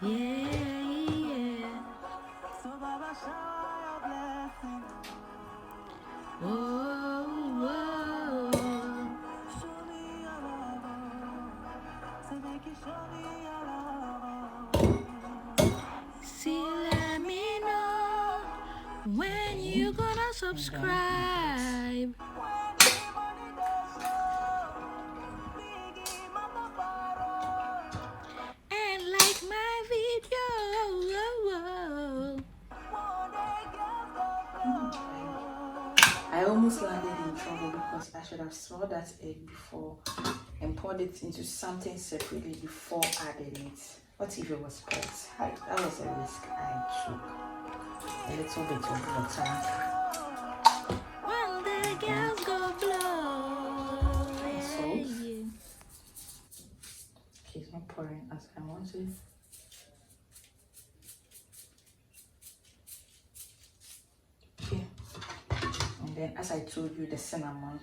Yeah. Oh, oh. See, let me know when you gonna subscribe. And like my video. I almost landed in trouble because I should have swallowed that egg before and poured it into something separately before adding it. What if it was hot? That was a risk I took. A little bit of water. When the girls go blow. Salt. Yeah. Okay, it's not pouring as I want to. Okay. And then, as I told you, the cinnamon.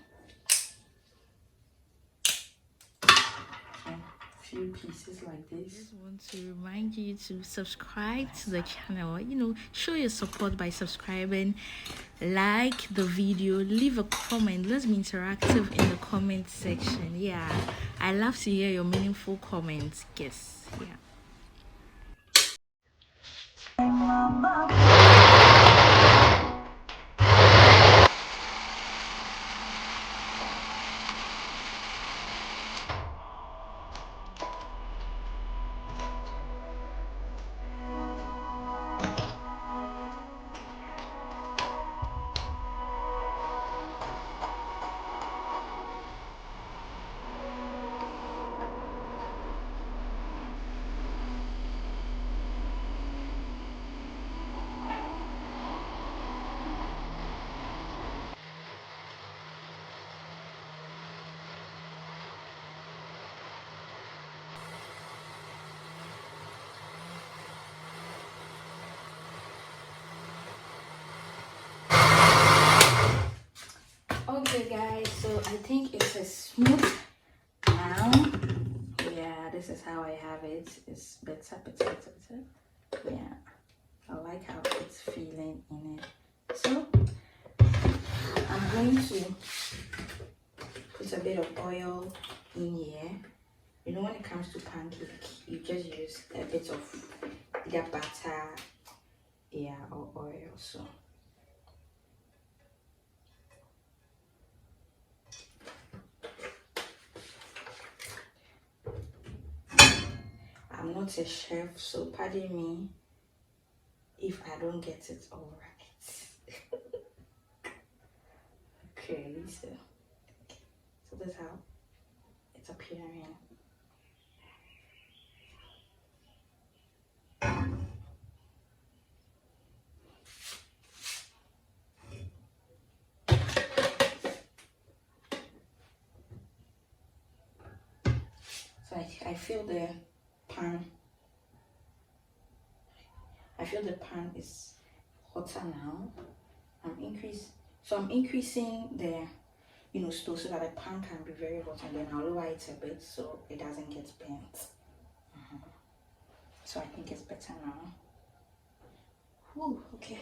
Few pieces like this. I just want to remind you to subscribe to the channel. Show your support by subscribing, like the video, leave a comment. Let's be interactive in the comment section. Yeah, I love to hear your meaningful comments. Yes, yeah. Okay guys, so I think it's a smooth now. Yeah, this is how I have it. It's better. Yeah, I like how it's feeling in it. So I'm going to put a bit of oil in here. When it comes to pancake, you just use a bit of either butter, yeah, or oil. So I'm not a chef, so pardon me if I don't get it all right. Okay, so that's how it's appearing. So I feel the pan. I feel the pan is hotter now. I'm increasing the stove so that the pan can be very hot, and then I'll lower it a bit so it doesn't get burnt. So I think it's better now. Whew, okay.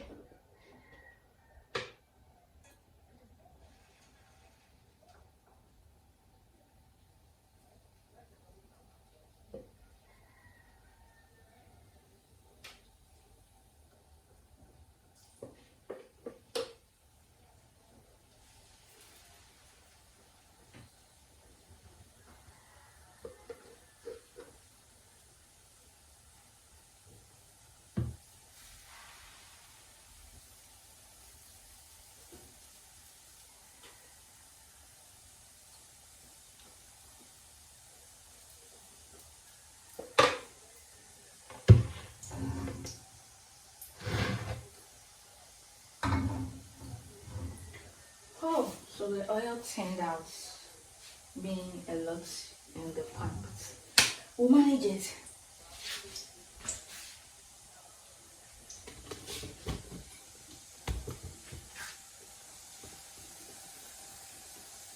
Oh, so the oil turned out being a lot in the pan, but we'll manage it.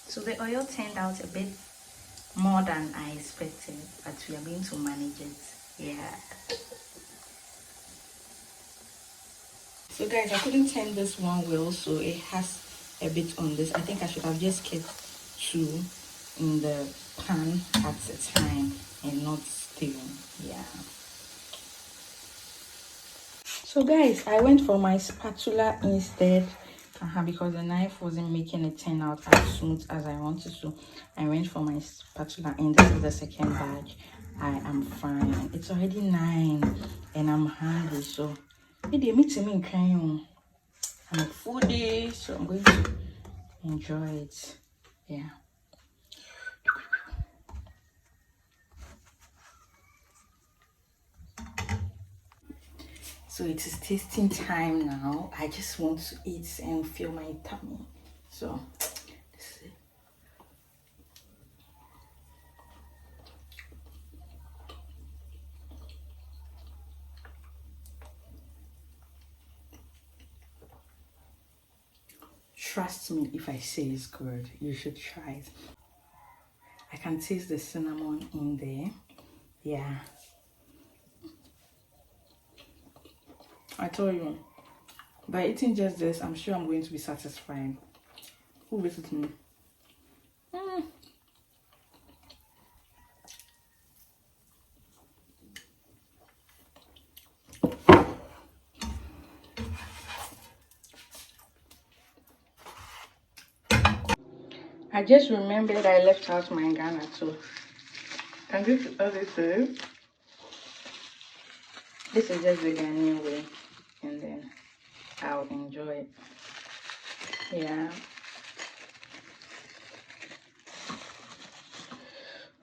So the oil turned out a bit more than I expected, but we are going to manage it. Yeah. So guys, I couldn't turn this one well, so it has a bit on this. I think I should have just kept two in the pan at a time and not stealing. Yeah. So guys, I went for my spatula instead because the knife wasn't making it turn out as smooth as I wanted to. I went for my spatula, and this is the second batch. I am fine. It's already 9 and I'm hungry, so they meet me in crying. I'm a foodie, so I'm going to enjoy it. Yeah. So it is tasting time now. I just want to eat and fill my tummy. So this is it. Trust me if I say it's good. You should try it. I can taste the cinnamon in there. Yeah. I told you. By eating just this, I'm sure I'm going to be satisfied. Who visits me? I just remembered I left out my Ghana too. And this is all this is. This is just the Ghanaian way. And then I'll enjoy it. Yeah.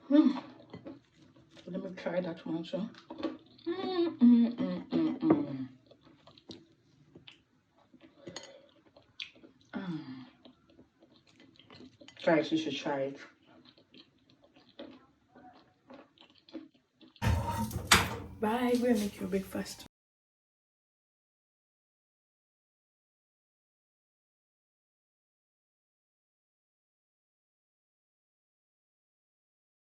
Let me try that one too. Guys, you should try it. Bye. Go and make your breakfast.